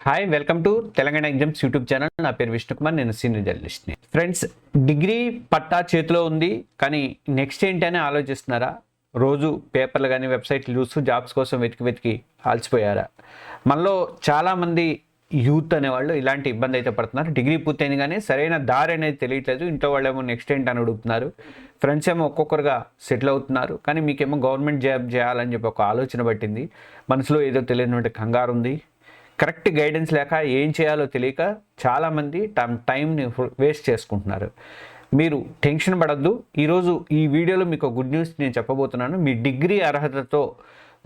Hi welcome to Telangana exams YouTube channel. నా పేరు విష్ణుకుమార్, నేను సీనియర్ జర్నలిస్ట్ని. ఫ్రెండ్స్, డిగ్రీ పట్టా చేతిలో ఉంది కానీ నెక్స్ట్ ఏంటి అని ఆలోచిస్తున్నారా? రోజు పేపర్లు కానీ వెబ్సైట్లు చూస్తూ జాబ్స్ కోసం వెతికి ఆల్చిపోయారా? మనలో చాలామంది యూత్ అనేవాళ్ళు ఇలాంటి ఇబ్బంది అయితే పడుతున్నారు. డిగ్రీ పూర్తయింది కానీ సరైన దారి అనేది తెలియట్లేదు. ఇంట్లో వాళ్ళేమో నెక్స్ట్ ఏంటి అని అడుగుతున్నారు. ఫ్రెండ్స్ ఏమో ఒక్కొక్కరుగా సెటిల్ అవుతున్నారు. కానీ మీకేమో గవర్నమెంట్ జాబ్ చేయాలని చెప్పి ఒక ఆలోచన పట్టింది. మనసులో ఏదో తెలియనటువంటి కంగారు ఉంది. కరెక్ట్ గైడెన్స్ లేక ఏం చేయాలో తెలియక చాలామంది టైంని వేస్ట్ చేసుకుంటున్నారు. మీరు టెన్షన్ పడద్దు. ఈరోజు ఈ వీడియోలో మీకు గుడ్ న్యూస్ నేను చెప్పబోతున్నాను. మీ డిగ్రీ అర్హతతో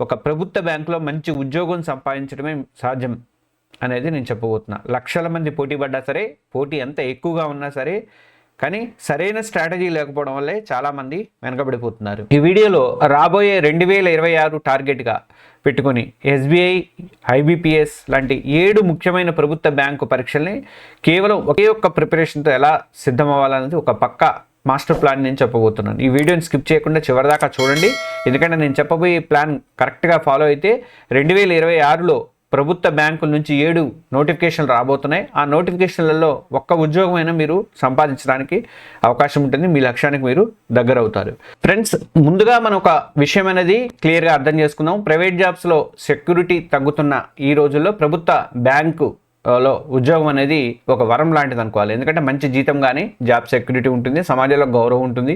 ఒక ప్రభుత్వ బ్యాంకులో మంచి ఉద్యోగం సంపాదించడమే సాధ్యం అనేది నేను చెప్పబోతున్నా. లక్షల మంది పోటీ పడ్డా సరే, పోటీ ఎంత ఎక్కువగా ఉన్నా సరే, కానీ సరైన స్ట్రాటజీ లేకపోవడం వల్లే చాలామంది వెనకబడిపోతున్నారు. ఈ వీడియోలో రాబోయే 2026 టార్గెట్గా పెట్టుకొని ఎస్బీఐ, ఐబీపీఎస్ లాంటి 7 ముఖ్యమైన ప్రభుత్వ బ్యాంకు పరీక్షల్ని కేవలం ఒకే ఒక్క ప్రిపరేషన్తో ఎలా సిద్ధమవ్వాలనేది ఒక పక్క మాస్టర్ ప్లాన్ నేను చెప్పబోతున్నాను. ఈ వీడియోని స్కిప్ చేయకుండా చివరిదాకా చూడండి. ఎందుకంటే నేను చెప్పబోయే ప్లాన్ కరెక్ట్గా ఫాలో అయితే 2026లో ప్రభుత్వ బ్యాంకుల నుంచి 7 నోటిఫికేషన్లు రాబోతున్నాయి. ఆ నోటిఫికేషన్లలో ఒక్క ఉద్యోగమైనా మీరు సంపాదించడానికి అవకాశం ఉంటుంది. మీ లక్ష్యానికి మీరు దగ్గర అవుతారు. ఫ్రెండ్స్, ముందుగా మనం ఒక విషయం అనేది క్లియర్గా అర్థం చేసుకుందాం. ప్రైవేట్ జాబ్స్లో సెక్యూరిటీ తగ్గుతున్న ఈ రోజుల్లో ప్రభుత్వ బ్యాంకులో ఉద్యోగం అనేది ఒక వరం లాంటిది అనుకోవాలి. ఎందుకంటే మంచి జీతం కానీ, జాబ్ సెక్యూరిటీ ఉంటుంది, సమాజంలో గౌరవం ఉంటుంది,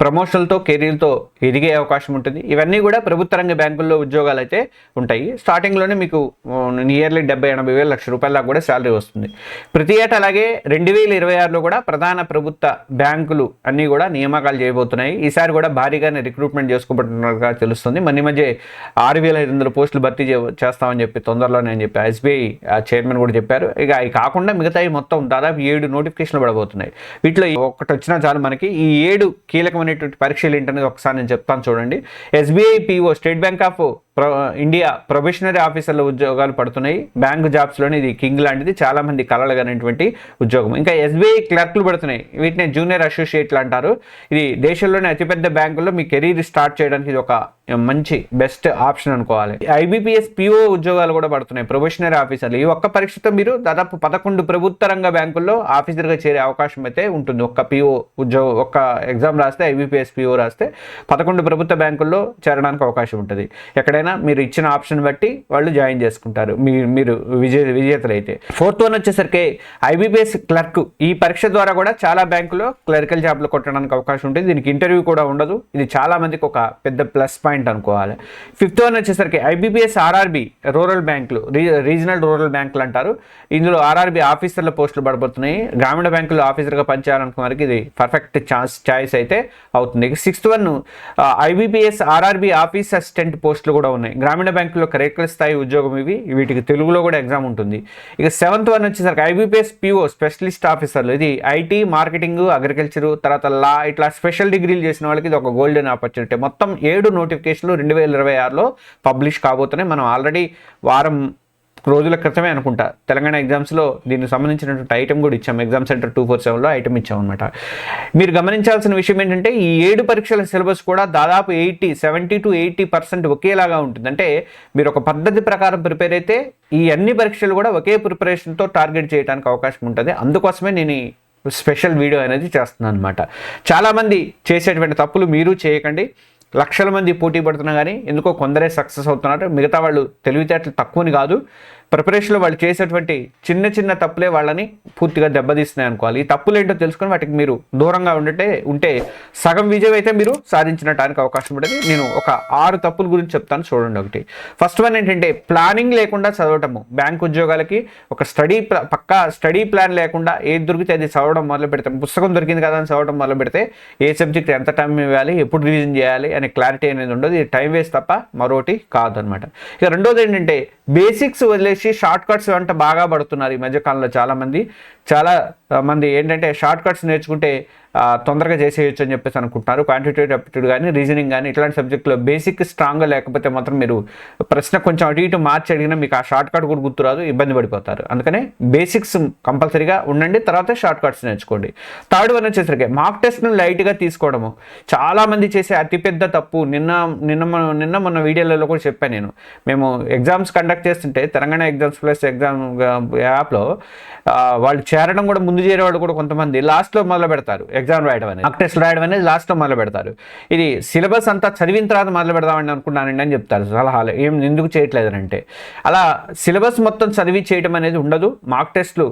ప్రమోషన్లతో కెరీర్తో ఎదిగే అవకాశం ఉంటుంది. ఇవన్నీ కూడా ప్రభుత్వ రంగ బ్యాంకుల్లో ఉద్యోగాలు అయితే ఉంటాయి. స్టార్టింగ్లోనే మీకు నియర్లీ 70-80 వేల లక్ష రూపాయల దాకా కూడా శాలరీ వస్తుంది ప్రతి ఏటా. అలాగే 2026లో కూడా ప్రధాన ప్రభుత్వ బ్యాంకులు అన్నీ కూడా నియామకాలు చేయబోతున్నాయి. ఈసారి కూడా భారీగానే రిక్రూట్మెంట్ చేసుకోబడుతున్నట్టుగా తెలుస్తుంది. ఈ మధ్య 6,500 పోస్టులు భర్తీ చేస్తామని చెప్పి తొందరలోనే అని చెప్పి ఎస్బీఐ చైర్మన్ కూడా చెప్పారు. ఇక అవి కాకుండా మిగతాయి మొత్తం దాదాపు 7 నోటిఫికేషన్లు పడబోతున్నాయి. వీటిలో ఒకటి వచ్చినా చాలు మనకి. ఈ 7 కీలకమైనటువంటి పరీక్షలు ఏంటనేది ఒకసారి నేను చెప్తాను చూడండి. SBI PO, state bank of India probationary ఆఫీసర్ల ఉద్యోగాలు పడుతున్నాయి. బ్యాంక్ జాబ్స్లోనే ఇది కింగ్ లాంటిది, చాలామంది కలలుగానేటువంటి ఉద్యోగం. ఇంకా ఎస్బీఐ క్లర్క్లు పడుతున్నాయి. వీటిని జూనియర్ అసోసియేట్లు అంటారు. ఇది దేశంలోనే అతిపెద్ద బ్యాంకుల్లో మీ కెరీర్ స్టార్ట్ చేయడానికి ఇది ఒక మంచి బెస్ట్ ఆప్షన్ అనుకోవాలి. ఐబీపీఎస్ పీఓ ఉద్యోగాలు కూడా పడుతున్నాయి, ప్రొబేషనరీ ఆఫీసర్లు. ఈ ఒక్క పరీక్షతో మీరు దాదాపు 11 ప్రభుత్వ రంగ బ్యాంకుల్లో ఆఫీసర్గా చేరే అవకాశం అయితే ఉంటుంది. ఒక్క పీఓ ఉద్యోగం, ఒక్క ఎగ్జామ్ రాస్తే, ఐబీపీఎస్ పీఓ రాస్తే 11 ప్రభుత్వ బ్యాంకుల్లో చేరడానికి అవకాశం ఉంటుంది. ఎక్కడైనా మీరు ఇచ్చిన ఆప్షన్ బట్టి వాళ్ళు జాయిన్ చేసుకుంటారు, మీరు విజేతలు అయితే. 4th వన్ వచ్చేసరికి ఐబీపీఎస్ క్లర్క్. ఈ పరీక్ష ద్వారా కూడా చాలా బ్యాంకులో క్లరికల్ జాబ్లు కొట్టడానికి అవకాశం ఉంటుంది. దీనికి ఇంటర్వ్యూ కూడా ఉండదు. ఇది చాలా మందికి ఒక పెద్ద ప్లస్ పాయింట్ అనుకోవాలి. 5th వన్ వచ్చేసరికి ఐబీపీఎస్ ఆర్ఆర్బి, రూరల్ బ్యాంకులు, రీజనల్ రూరల్ బ్యాంకులు అంటారు. ఇందులో ఆర్ఆర్బి ఆఫీసర్ల పోస్టులు పడబోతున్నాయి. గ్రామీణ బ్యాంకుల్లో ఆఫీసర్గా పనిచేయాలనుకున్న వారికి ఇది పర్ఫెక్ట్ చాయిస్ అయితే అవుతుంది. 6th one IBPS RRB office assistant పోస్టులు కూడా ఉన్నాయి. గ్రామీణ బ్యాంకుల్లో కరెక్టర్ స్థాయి ఉద్యోగం ఇవి. వీటికి తెలుగులో కూడా ఎగ్జామ్ ఉంటుంది. ఇక 7th వన్ వచ్చేసరికి ఐబీపీఎస్ పీఓ, స్పెషలిస్ట్ ఆఫీసర్లు. ఇది ఐటీ, మార్కెటింగ్, అగ్రికల్చర్, తర్వాత లా, ఇట్లా స్పెషల్ డిగ్రీలు చేసిన వాళ్ళకి ఇది ఒక గోల్డెన్ ఆపర్చునిటీ. మొత్తం 7 నోటిఫికేషన్లు 2026లో పబ్లిష్ కాబోతున్నాయి. మనం ఆల్రెడీ వారం రోజుల క్రితమే అనుకుంటా తెలంగాణ ఎగ్జామ్స్లో దీనికి సంబంధించినటువంటి ఐటమ్ కూడా ఇచ్చాం. ఎగ్జామ్ సెంటర్ 247లో ఐటమ్ ఇచ్చాం అనమాట. మీరు గమనించాల్సిన విషయం ఏంటంటే ఈ 7 పరీక్షల సిలబస్ కూడా దాదాపు 70 to 80% ఒకేలాగా ఉంటుంది. అంటే మీరు ఒక పద్ధతి ప్రకారం ప్రిపేర్ అయితే ఈ అన్ని పరీక్షలు కూడా ఒకే ప్రిపరేషన్తో టార్గెట్ చేయడానికి అవకాశం ఉంటుంది. అందుకోసమే నేను స్పెషల్ వీడియో అనేది చేస్తున్నాను అనమాట. చాలామంది చేసేటువంటి తప్పులు మీరు చేయకండి. లక్షల మంది పోటీ పడుతున్నా కానీ ఎందుకో కొందరే సక్సెస్ అవుతున్నారు. మిగతా వాళ్ళు తెలివితేటలు తక్కువని కాదు, ప్రిపరేషన్లో వాళ్ళు చేసేటువంటి చిన్న తప్పులే వాళ్ళని పూర్తిగా దెబ్బతీస్తున్నాయి అనుకోవాలి. ఈ తప్పులు ఏంటో తెలుసుకొని వాటికి మీరు దూరంగా ఉంటే సగం విజయం అయితే మీరు సాధించడానికి అవకాశం ఉంటుంది. నేను ఒక 6 తప్పుల గురించి చెప్తాను చూడండి. ఒకటి, ఫస్ట్ వన్ ఏంటంటే ప్లానింగ్ లేకుండా చదవటము. బ్యాంక్ ఉద్యోగాలకి ఒక పక్కా స్టడీ ప్లాన్ లేకుండా ఏది దొరికితే అది చదవడం మొదలు పెడతాం. పుస్తకం దొరికింది కదా అని చదవడం మొదలు పెడితే ఏ సబ్జెక్ట్ ఎంత టైం ఇవ్వాలి, ఎప్పుడు రివిజన్ చేయాలి అనే క్లారిటీ అనేది ఉండదు. ఇది టైం వేస్ట్ తప్ప మరొకటి కాదనమాట. ఇక రెండోది ఏంటంటే బేసిక్స్ వదిలేసి షార్ట్ కట్స్ అంటే బాగా పడుతున్నారు ఈ మధ్యకాలంలో. చాలా మంది ఏంటంటే షార్ట్ కట్స్ నేర్చుకుంటే తొందరగా చేసేయచ్చు అని చెప్పేసి అనుకుంటున్నారు. క్వాంటిటేటివ్ అప్టిట్యూడ్ కానీ రీజనింగ్ కానీ ఇట్లాంటి సబ్జెక్టులో బేసిక్ స్ట్రాంగ్గా లేకపోతే మాత్రం మీరు ప్రశ్న కొంచెం అటు ఇటు మార్చి అడిగినా మీకు ఆ షార్ట్ కట్ కూడా గుర్తురాదు, ఇబ్బంది పడిపోతారు. అందుకనే బేసిక్స్ కంపల్సరీగా ఉండండి, తర్వాత షార్ట్ కట్స్ నేర్చుకోండి. థర్డ్ వన్ వచ్చేసరికి మాక్ టెస్ట్ను లైట్గా తీసుకోవడము చాలామంది చేసే అతిపెద్ద తప్పు. నిన్న మొన్న వీడియోలలో కూడా చెప్పాను నేను. మేము ఎగ్జామ్స్ కండక్ట్ చేస్తుంటే తెలంగాణ ఎగ్జామ్స్ ప్లస్ ఎగ్జామ్ యాప్లో వాళ్ళు చేరడం కూడా ముందు చేరేవాళ్ళు కూడా కొంతమంది లాస్ట్లో మొదలు పెడతారు. ఎగ్జామ్ రాయడం అనేది, మాక్ టెస్ట్ రాయడం అనేది లాస్ట్లో మొదలు పెడతారు. ఇది సిలబస్ అంతా చదివిన తర్వాత మొదలు పెడదామని అనుకున్నానండి అని చెప్తారు సలహాలు. ఎందుకు చేయట్లేదని అంటే, అలా సిలబస్ మొత్తం చదివి చేయడం అనేది ఉండదు. మాక్ టెస్ట్లు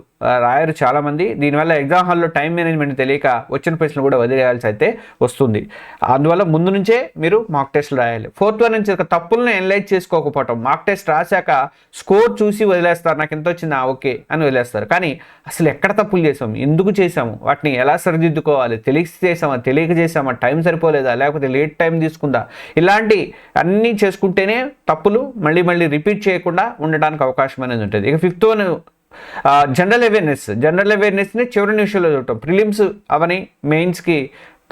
రాయరు చాలామంది. దీనివల్ల ఎగ్జామ్ హాల్లో టైం మేనేజ్మెంట్ తెలియక వచ్చిన ప్రశ్నలు కూడా వదిలేయాల్సి అయితే వస్తుంది. అందువల్ల ముందు నుంచే మీరు మాక్ టెస్ట్లు రాయాలి. ఫోర్త్ వన్ నుంచి తప్పులను ఎనలైజ్ చేసుకోకపోవటం. మాక్ టెస్ట్ రాశాక స్కోర్ చూసి వదిలేస్తారు, నాకు ఎంత వచ్చిందా ఓకే అని వదిలేస్తారు. కానీ అసలు ఎక్కడ తప్పులు చేసాము, ఎందుకు చేసాము, వాటిని ఎలా సరిదిద్దుకోవాలి, తెలిసి చేసామా తెలియక చేసామా, టైం సరిపోలేదా లేకపోతే లేట్ టైం తీసుకుందా, ఇలాంటి అన్నీ చేసుకుంటేనే తప్పులు మళ్ళీ మళ్ళీ రిపీట్ చేయకుండా ఉండడానికి అవకాశం అనేది ఉంటుంది. ఇక ఫిఫ్త్ వన్ జనరల్ అవేర్నెస్ని చివరి నిమిషంలో చూడటం. ప్రిలిమ్స్ అవని మెయిన్స్కి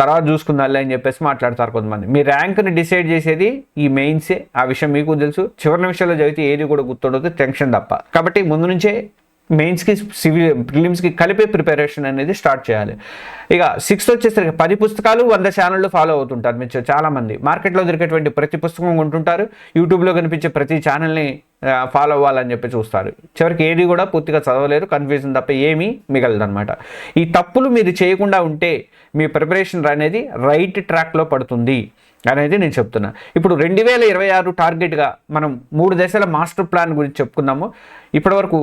తర్వాత చూసుకుందాలే అని చెప్పేసి మాట్లాడతారు కొంతమంది. మీ ర్యాంక్ని డిసైడ్ చేసేది ఈ మెయిన్సే, ఆ విషయం మీకు తెలుసు. చివరి నిమిషంలో చదివితే ఏది కూడా గుర్తుండదు, టెన్షన్ తప్ప. కాబట్టి ముందు నుంచే మెయిన్స్కి ప్రిలిమ్స్కి కలిపే ప్రిపరేషన్ అనేది స్టార్ట్ చేయాలి. ఇక సిక్స్త్ వచ్చేసరికి 10 పుస్తకాలు 100 ఛానళ్ళు ఫాలో అవుతుంటారు మీరు చాలామంది. మార్కెట్లో దొరికేటువంటి ప్రతి పుస్తకం కొంటుంటారు, యూట్యూబ్లో కనిపించే ప్రతి ఛానల్ని ఫాలో అవ్వాలని చెప్పి చూస్తారు. చివరికి ఏది కూడా పూర్తిగా చదవలేరు, కన్ఫ్యూజన్ తప్ప ఏమీ మిగలదు అనమాట. ఈ తప్పులు మీరు చేయకుండా ఉంటే మీ ప్రిపరేషన్ అనేది రైట్ ట్రాక్లో పడుతుంది అనేది నేను చెప్తున్నా. ఇప్పుడు 2026 టార్గెట్గా మనం 3 దశల మాస్టర్ ప్లాన్ గురించి చెప్పుకుందాము. ఇప్పటివరకు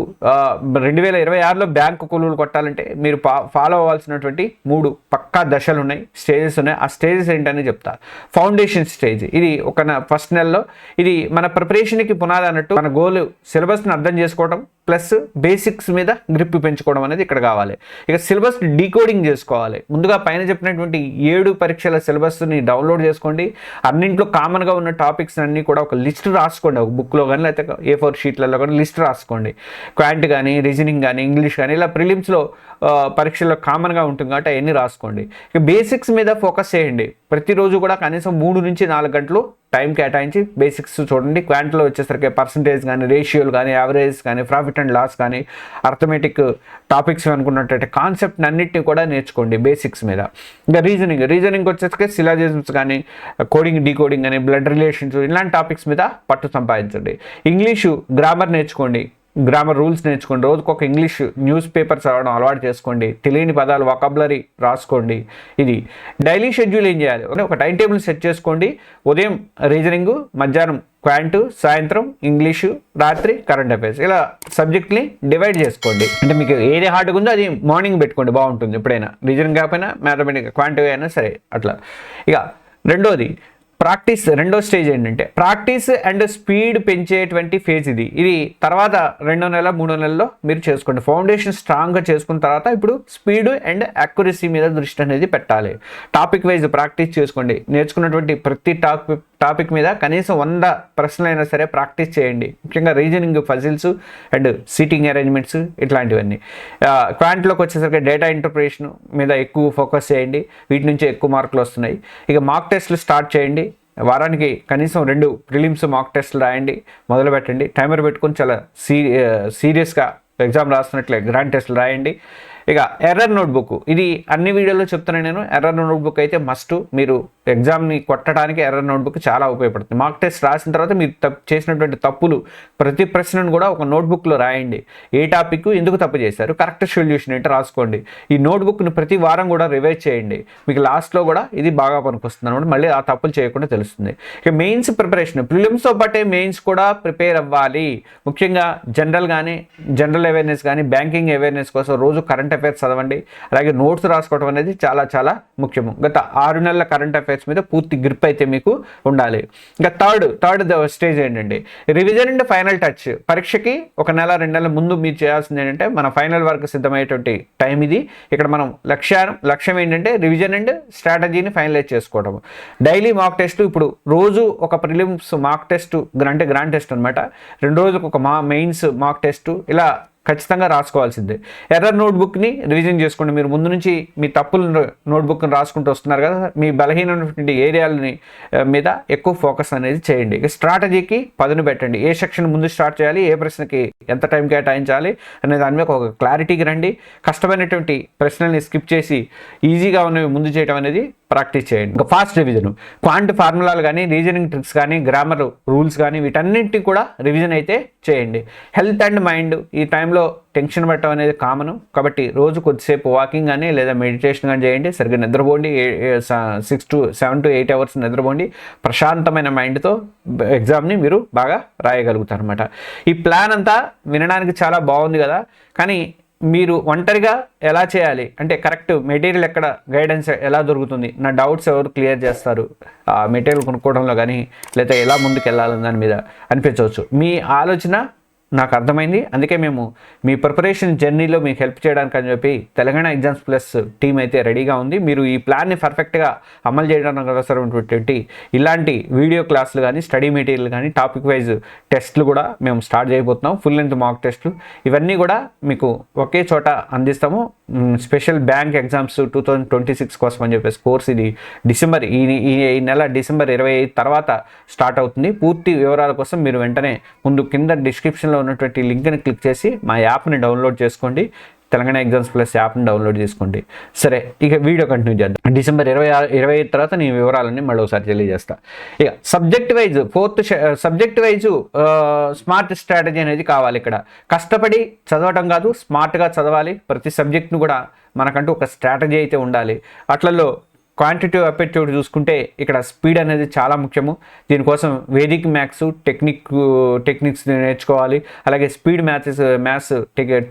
2026లో బ్యాంకు కొలువులు కొట్టాలంటే మీరు ఫాలో అవ్వాల్సినటువంటి 3 పక్కా దశలు ఉన్నాయి, స్టేజెస్ ఉన్నాయి. ఆ స్టేజెస్ ఏంటని చెప్తా. ఫౌండేషన్ స్టేజ్, ఇది ఒక ఫస్ట్ నెలలో, ఇది మన ప్రిపరేషన్కి పునాది అన్నట్టు. మన గోల్ సిలబస్ని అర్థం చేసుకోవడం ప్లస్ బేసిక్స్ మీద గ్రిప్ పెంచుకోవడం అనేది ఇక్కడ కావాలి. ఇక సిలబస్ డీకోడింగ్ చేసుకోవాలి. ముందుగా పైన చెప్పినటువంటి 7 పరీక్షల సిలబస్ని డౌన్లోడ్ చేసుకోండి. అన్నింట్లో కామన్గా ఉన్న టాపిక్స్ అన్నీ కూడా ఒక లిస్ట్ రాసుకోండి, ఒక బుక్లో కానీ లేకపోతే A4 షీట్లలో కానీ లిస్ట్ రాసుకోండి. క్వాంట్ కానీ రీజనింగ్ కానీ ఇంగ్లీష్ కానీ ఇలా ప్రిలిమ్స్లో పరీక్షల్లో కామన్గా ఉంటుంది కాబట్టి అవన్నీ రాసుకోండి. ఇక బేసిక్స్ మీద ఫోకస్ చేయండి. ప్రతిరోజు కూడా కనీసం 3 నుంచి 4 గంటలు టైం కేటాయించి బేసిక్స్ చూడండి. క్వాంట్లో వచ్చేసరికి పర్సంటేజ్ కానీ, రేషియోలు కానీ, యావరేజ్ కానీ, ప్రాఫిట్ అండ్ లాస్ కానీ, అర్థమెటిక్ టాపిక్స్ అనుకున్నట్టయితే కాన్సెప్ట్ అన్నింటినీ కూడా నేర్చుకోండి బేసిక్స్ మీద. ఇంకా రీజనింగ్ వచ్చేసరికి సిలాజిజమ్స్ కానీ, కోడింగ్ డీకోడింగ్ కానీ, బ్లడ్ రిలేషన్స్ ఇలాంటి టాపిక్స్ మీద పట్టు సంపాదించండి. ఇంగ్లీషు గ్రామర్ నేర్చుకోండి, గ్రామర్ రూల్స్ నేర్చుకోండి. రోజుకు ఒక ఇంగ్లీష్ న్యూస్ పేపర్ చదవడం అలవాటు చేసుకోండి. తెలియని పదాలు వొకాబులరీ రాసుకోండి. ఇది డైలీ షెడ్యూల్ ఏం చేయాలి, ఒక టైం టేబుల్ సెట్ చేసుకోండి. ఉదయం రీజనింగ్, మధ్యాహ్నం క్వాంట్, సాయంత్రం ఇంగ్లీషు, రాత్రి కరెంట్ అఫైర్స్, ఇలా సబ్జెక్ట్ని డివైడ్ చేసుకోండి. అంటే మీకు ఏది హార్డ్గా ఉందో అది మార్నింగ్ పెట్టుకోండి, బాగుంటుంది. ఎప్పుడైనా రీజనింగ్ కాకపోయినా మ్యాథమెటిక్ క్వాంట్ అయినా సరే అట్లా. ఇక రెండో స్టేజ్ ఏంటంటే ప్రాక్టీస్ అండ్ స్పీడ్ పెంచేటువంటి ఫేజ్. ఇది తర్వాత 2వ నెల 3వ నెలలో మీరు చేసుకోండి. ఫౌండేషన్ స్ట్రాంగ్గా చేసుకున్న తర్వాత ఇప్పుడు స్పీడ్ అండ్ యాక్యురసీ మీద దృష్టి అనేది పెట్టాలి. టాపిక్ వైజ్ ప్రాక్టీస్ చేసుకోండి. నేర్చుకున్నటువంటి ప్రతి టాపిక్ మీద కనీసం 100 ప్రశ్నలైనా సరే ప్రాక్టీస్ చేయండి. ముఖ్యంగా reasoning, puzzles and seating arrangements ఇట్లాంటివన్నీ. క్వాంట్లోకి వచ్చేసరికి డేటా ఇంటర్ప్రిటేషన్ మీద ఎక్కువ ఫోకస్ చేయండి, వీటి నుంచి ఎక్కువ మార్కులు వస్తున్నాయి. ఇక మాక్ టెస్ట్లు స్టార్ట్ చేయండి. వారానికి కనీసం 2 ప్రిలిమ్స్ మాక్ టెస్ట్లు రాయండి, మొదలు పెట్టండి. టైమర్ పెట్టుకొని చాలా సీరియస్గా ఎగ్జామ్ రాస్తున్నట్లే గ్రాండ్ టెస్ట్లు రాయండి. ఇక ఎర్రర్ నోట్బుక్, ఇది అన్ని వీడియోలో చెప్తున్నాను నేను. ఎర్రర్ నోట్బుక్ అయితే మస్ట్. మీరు ఎగ్జామ్ని కొట్టడానికి ఎర్రర్ నోట్బుక్ చాలా ఉపయోగపడుతుంది. మాక్ టెస్ట్ రాసిన తర్వాత మీరు చేసినటువంటి తప్పులు ప్రతి ప్రశ్నను కూడా ఒక నోట్బుక్లో రాయండి. ఏ టాపిక్ ఎందుకు తప్పు చేశారు, కరెక్ట్ సొల్యూషన్ ఏంటో రాసుకోండి. ఈ నోట్బుక్ని ప్రతి వారం కూడా రివైజ్ చేయండి. మీకు లాస్ట్లో కూడా ఇది బాగా పనికొస్తుంది అనమాట. మళ్ళీ ఆ తప్పులు చేయకుండా తెలుస్తుంది. ఇక మెయిన్స్ ప్రిపరేషన్, ప్రిలిమ్స్తో పాటే మెయిన్స్ కూడా ప్రిపేర్ అవ్వాలి. ముఖ్యంగా జనరల్ అవేర్నెస్ కానీ, బ్యాంకింగ్ అవేర్నెస్ కోసం రోజు కరెంట్ అఫైర్స్ చదవండి. అలాగే నోట్స్ రాసుకోవడం అనేది చాలా చాలా ముఖ్యము. గత 6 నెలల కరెంట్ అఫైర్స్ మీద పూర్తి గ్రిప్ అయితే మీకు ఉండాలి. ఇంకా థర్డ్ స్టేజ్ ఏంటంటే రివిజన్ అండ్ ఫైనల్ టచ్. పరీక్షకి 1 నెల 2 నెలల ముందు మీరు చేయాల్సింది ఏంటంటే మన ఫైనల్ వర్క్ సిద్ధమయ్యేటువంటి టైం ఇది. ఇక్కడ మనం లక్ష్యం ఏంటంటే రివిజన్ అండ్ స్ట్రాటజీని ఫైనలైజ్ చేసుకోవడం. డైలీ మాక్ టెస్ట్, ఇప్పుడు రోజు ఒక ప్రిలిమ్స్ మాక్ టెస్ట్ అంటే గ్రాండ్ టెస్ట్ అనమాట. 2 రోజులకు ఒక మెయిన్స్ మాక్ టెస్ట్, ఇలా ఖచ్చితంగా రాసుకోవాల్సిందే. ఎర్రర్ నోట్బుక్ని రివిజన్ చేసుకోండి. మీరు ముందు నుంచి మీ తప్పులు నోట్బుక్ని రాసుకుంటూ వస్తున్నారు కదా, మీ బలహీనమైనటువంటి ఏరియాలని మీద ఎక్కువ ఫోకస్ అనేది చేయండి. ఇక స్ట్రాటజీకి పదును పెట్టండి. ఏ సెక్షన్ ముందు స్టార్ట్ చేయాలి, ఏ ప్రశ్నకి ఎంత టైం కేటాయించాలి అనే దాని మీద ఒక క్లారిటీకి రండి. కష్టమైనటువంటి ప్రశ్నల్ని స్కిప్ చేసి ఈజీగా ఉన్నవి ముందు చేయడం అనేది ప్రాక్టీస్ చేయండి. ఇంకా ఫాస్ట్ రివిజన్, క్వాంట్ ఫార్ములాలు కానీ, రీజనింగ్ ట్రిక్స్ కానీ, గ్రామర్ రూల్స్ కానీ, వీటన్నింటి కూడా రివిజన్ అయితే చేయండి. హెల్త్ అండ్ మైండ్, ఈ టైంలో టెన్షన్ పట్టడం అనేది కామన్ కాబట్టి రోజు కొద్దిసేపు వాకింగ్ కానీ లేదా మెడిటేషన్ కానీ చేయండి. సరిగ్గా నిద్రపోండి. 7 to 8 అవర్స్ నిద్రపోండి. ప్రశాంతమైన మైండ్తో ఎగ్జామ్ని మీరు బాగా రాయగలుగుతారు అనమాట. ఈ ప్లాన్ అంతా వినడానికి చాలా బాగుంది కదా, కానీ మీరు ఒంటరిగా ఎలా చేయాలి అంటే కరెక్ట్ మెటీరియల్ ఎక్కడ, గైడెన్స్ ఎలా దొరుకుతుంది, నా డౌట్స్ ఎవరు క్లియర్ చేస్తారు, ఆ మెటీరియల్ కొనుక్కోవడంలో కానీ లేదా ఎలా ముందుకు వెళ్ళాలని దాని మీద అనిపించవచ్చు. మీ ఆలోచన నాకు అర్థమైంది. అందుకే మేము మీ ప్రిపరేషన్ జర్నీలో మీకు హెల్ప్ చేయడానికి అని చెప్పి తెలంగాణ ఎగ్జామ్స్ ప్లస్ టీం అయితే రెడీగా ఉంది. మీరు ఈ ప్లాన్ని పర్ఫెక్ట్గా అమలు చేయడానికి అవసరమైనటువంటి ఇలాంటి వీడియో క్లాసులు కానీ, స్టడీ మెటీరియల్ కానీ, టాపిక్ వైజ్ టెస్ట్లు కూడా మేము స్టార్ట్ చేయబోతున్నాం. ఫుల్ లెంత్ మాక్ టెస్ట్లు ఇవన్నీ కూడా మీకు ఒకే చోట అందిస్తాము. స్పెషల్ బ్యాంక్ ఎగ్జామ్స్ 2026 కోసం అని చెప్పేసి కోర్స్ ఇది డిసెంబర్ ఈ నెల డిసెంబర్ 25 తర్వాత స్టార్ట్ అవుతుంది. పూర్తి వివరాల కోసం మీరు వెంటనే ముందు కింద డిస్క్రిప్షన్లో ఉన్నటువంటి లింక్ని క్లిక్ చేసి మా యాప్ని డౌన్లోడ్ చేసుకోండి. తెలంగాణ ఎగ్జామ్స్ ప్లస్ యాప్ని డౌన్లోడ్ చేసుకోండి. సరే, ఇక వీడియో కంటిన్యూ చేద్దాం. డిసెంబర్ 25 తర్వాత నేను వివరాలన్నీ మళ్ళీ ఒకసారి తెలియజేస్తా. ఇక subject wise, subject wise smart strategy అనేది కావాలి. ఇక్కడ కష్టపడి చదవటం కాదు, స్మార్ట్గా చదవాలి. ప్రతి సబ్జెక్ట్ను కూడా మనకంటూ ఒక స్ట్రాటజీ అయితే ఉండాలి. అట్లలో క్వాంటిటివ్ అప్టిట్యూడ్ చూసుకుంటే ఇక్కడ స్పీడ్ అనేది చాలా ముఖ్యము. దీనికోసం వేదిక్ మ్యాథ్స్ టెక్నిక్స్ నేర్చుకోవాలి. అలాగే స్పీడ్ మ్యాథ్స్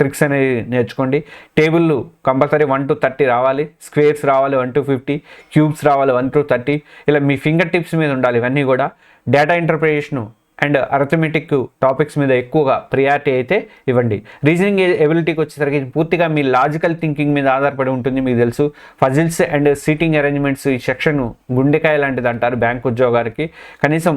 ట్రిక్స్ అనేది నేర్చుకోండి. టేబుల్ కంపల్సరీ 1 to 30 రావాలి. స్క్వేర్స్ రావాలి 1 to 50, క్యూబ్స్ రావాలి 1 to 30. ఇలా మీ ఫింగర్ టిప్స్ మీద ఉండాలి ఇవన్నీ కూడా. Data interpretation and arithmetic topics మీద ఎక్కువగా ప్రియారిటీ అయితే ఇవ్వండి. రీజనింగ్ ఎబిలిటీకి వచ్చేసరికి పూర్తిగా మీ లాజికల్ థింకింగ్ మీద ఆధారపడి ఉంటుంది. మీకు తెలుసు ఫజిల్స్ అండ్ సీటింగ్ అరేంజ్మెంట్స్ ఈ సెక్షన్ గుండెకాయ లాంటిది అంటారు బ్యాంక్ ఉద్యోగానికి. కనీసం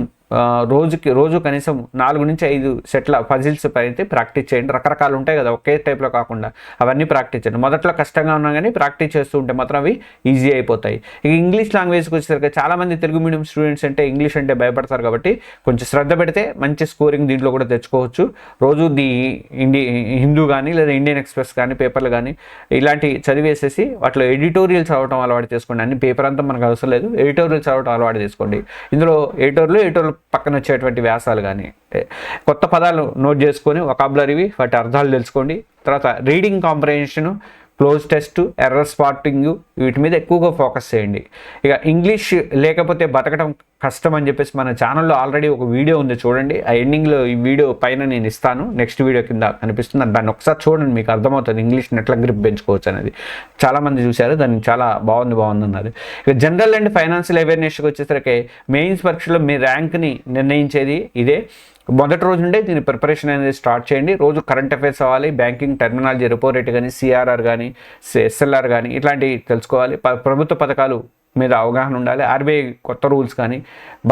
రోజు కనీసం 4 నుంచి 5 సెట్ల ఫజిల్స్ అయితే ప్రాక్టీస్ చేయండి. రకరకాలు ఉంటాయి కదా, ఒకే టైప్లో కాకుండా అవన్నీ ప్రాక్టీస్ చేయండి. మొదట్లో కష్టంగా ఉన్నా కానీ ప్రాక్టీస్ చేస్తూ ఉంటే మాత్రం అవి ఈజీ అయిపోతాయి. ఇక ఇంగ్లీష్ లాంగ్వేజ్కి వచ్చేసరికి చాలామంది తెలుగు మీడియం స్టూడెంట్స్ అంటే ఇంగ్లీష్ అంటే భయపడతారు కాబట్టి కొంచెం శ్రద్ధ పెడితే మంచి స్కోరింగ్ దీంట్లో కూడా తెచ్చుకోవచ్చు. రోజు హిందూ కానీ లేదా ఇండియన్ ఎక్స్ప్రెస్ కానీ పేపర్లు కానీ ఇలాంటి చదివేసేసి వాటిలో ఎడిటోరియల్ చదవటం అలవాటు చేసుకోండి. అన్ని పేపర్ అంతా మనకు అవసరం లేదు, ఎడిటోరియల్ చదవటం అలవాటు చేసుకోండి. ఇందులో ఎడిటోరియల్ పక్కన వచ్చేటువంటి వ్యాసాలు కానీ కొత్త పదాలు నోట్ చేసుకొని వొకాబులరీవి వాటి అర్థాలు తెలుసుకోండి. తర్వాత reading comprehension, cloze test, error spotting వీటి మీద ఎక్కువగా ఫోకస్ చేయండి. ఇక ఇంగ్లీష్ లేకపోతే బతకడం కష్టం అని చెప్పేసి మన ఛానల్లో ఆల్రెడీ ఒక వీడియో ఉంది చూడండి. ఆ ఎండింగ్లో ఈ వీడియో పైన నేను ఇస్తాను, నెక్స్ట్ వీడియో కింద కనిపిస్తుంది. దాన్ని ఒకసారి చూడండి, మీకు అర్థమవుతుంది ఇంగ్లీష్ని ఎట్లా గ్రిప్ పెంచుకోవచ్చు అనేది. చాలామంది చూశారు, దాన్ని చాలా బాగుంది అన్నారు. ఇక జనరల్ అండ్ ఫైనాన్షియల్ అవేర్నెస్కి వచ్చేసరికి మెయిన్స్ పరీక్షలో మీ ర్యాంక్ని నిర్ణయించేది ఇదే. మొదటి రోజు నుండే దీని ప్రిపరేషన్ అనేది స్టార్ట్ చేయండి. రోజు కరెంట్ అఫైర్స్ అవ్వాలి, బ్యాంకింగ్ టెర్మినాలజీ, రెపో రేట్ కానీ, సిఆర్ఆర్ కానీ, ఎస్ఎల్ఆర్ కానీ ఇట్లాంటివి తెలుసుకోవాలి. ప్రభుత్వ పథకాలు మీద అవగాహన ఉండాలి. ఆర్బీఐ కొత్త రూల్స్ కానీ,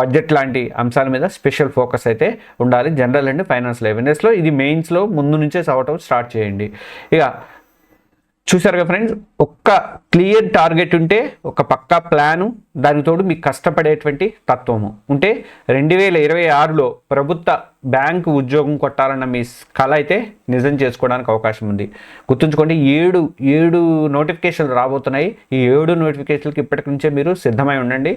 బడ్జెట్ లాంటి అంశాల మీద స్పెషల్ ఫోకస్ అయితే ఉండాలి. జనరల్ అండ్ ఫైనాన్షియల్ అవేర్నెస్లో ఇది మెయిన్స్లో ముందు నుంచే చదవటం స్టార్ట్ చేయండి. ఇక చూసారుగా ఫ్రెండ్స్, ఒక్క క్లియర్ టార్గెట్ ఉంటే, ఒక పక్కా ప్లాను, దానితోడు మీకు కష్టపడేటువంటి తత్వము ఉంటే 2026లో ప్రభుత్వ బ్యాంకు ఉద్యోగం కొట్టాలన్న మీ కళ అయితే నిజం చేసుకోవడానికి అవకాశం ఉంది. గుర్తుంచుకోండి, 7 నోటిఫికేషన్లు రాబోతున్నాయి. ఈ 7 నోటిఫికేషన్లకి ఇప్పటి నుంచే మీరు సిద్ధమై ఉండండి.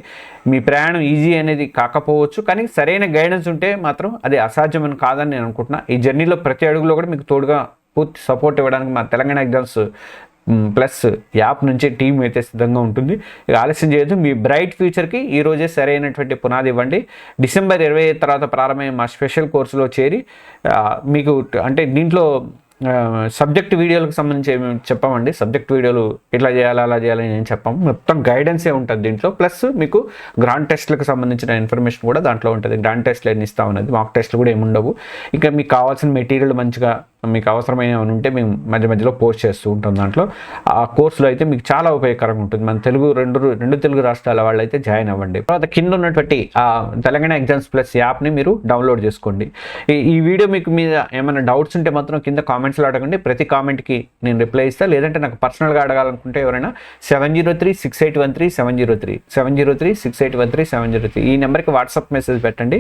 మీ ప్రయాణం ఈజీ అనేది కాకపోవచ్చు, కానీ సరైన గైడెన్స్ ఉంటే మాత్రం అది అసాధ్యమని కాదని నేను అనుకుంటున్నా. ఈ జర్నీలో ప్రతి అడుగులో కూడా మీకు తోడుగా పూర్తి సపోర్ట్ ఇవ్వడానికి మా తెలంగాణ ఎగ్జామ్స్ ప్లస్ యాప్ నుంచి టీం అయితే సిద్ధంగా ఉంటుంది. ఇక ఆలస్యం చేయొద్దు, మీ బ్రైట్ ఫ్యూచర్కి ఈరోజే సరైనటువంటి పునాది ఇవ్వండి. డిసెంబర్ 25 తర్వాత ప్రారంభమైన మా స్పెషల్ కోర్సులో చేరి మీకు అంటే దీంట్లో సబ్జెక్ట్ వీడియోలకు సంబంధించి ఏమి చెప్పామండి. సబ్జెక్ట్ వీడియోలు ఇట్లా చేయాలి అలా చేయాలని నేను చెప్పాము, మొత్తం గైడెన్సే ఉంటుంది దీంట్లో. ప్లస్ మీకు గ్రాండ్ టెస్ట్లకు సంబంధించిన ఇన్ఫర్మేషన్ కూడా దాంట్లో ఉంటుంది. గ్రాండ్ టెస్ట్లు ఎన్ని ఇస్తా ఉన్నది, మాక్ టెస్ట్లు కూడా ఏమి ఉండవు. ఇంకా మీకు కావాల్సిన మెటీరియల్ మంచిగా మీకు అవసరమైన ఉంటే మేము మధ్య మధ్యలో పోస్ట్ చేస్తూ ఉంటాం. దాంట్లో ఆ కోర్సులో అయితే మీకు చాలా ఉపయోగకరంగా ఉంటుంది. మన రెండు తెలుగు రాష్ట్రాల వాళ్ళు అయితే జాయిన్ అవ్వండి. తర్వాత కింద ఉన్నటువంటి ఆ తెలంగాణ ఎగ్జామ్స్ ప్లస్ యాప్ని మీరు డౌన్లోడ్ చేసుకోండి. ఈ వీడియో మీకు మీద ఏమైనా డౌట్స్ ఉంటే మాత్రం కింద కామెంట్స్లో అడగండి. ప్రతి కామెంట్కి నేను రిప్లై ఇస్తాను. లేదంటే నాకు పర్సనల్గా అడగాలనుకుంటే ఎవరైనా 703-6813-703 ఈ నెంబర్కి వాట్సాప్ మెసేజ్ పెట్టండి.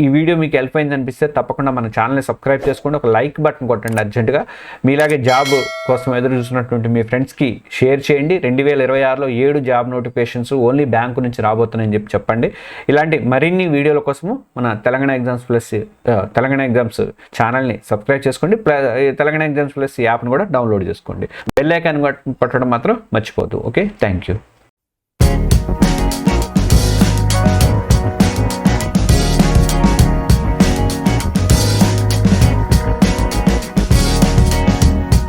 ఈ వీడియో మీకు హెల్ప్ అయింది అనిపిస్తే తప్పకుండా మన ఛానల్ని సబ్స్క్రైబ్ చేసుకోండి. ఒక లైక్ బటన్ కొట్టండి అర్జెంటుగా. మీలాగే జాబ్ కోసం ఎదురు చూసినటువంటి మీ ఫ్రెండ్స్కి షేర్ చేయండి. 2026లో 7 జాబ్ నోటిఫికేషన్స్ ఓన్లీ బ్యాంకు నుంచి రాబోతున్నాయని చెప్పండి. ఇలాంటి మరిన్ని వీడియోల కోసము మన తెలంగాణ ఎగ్జామ్స్ ఛానల్ని సబ్స్క్రైబ్ చేసుకోండి. తెలంగాణ ఎగ్జామ్స్ ప్లస్ యాప్ని కూడా డౌన్లోడ్ చేసుకోండి. బెల్ ఐకాన్ కొట్టడం మాత్రం మర్చిపోద్దు. Okay, thank you.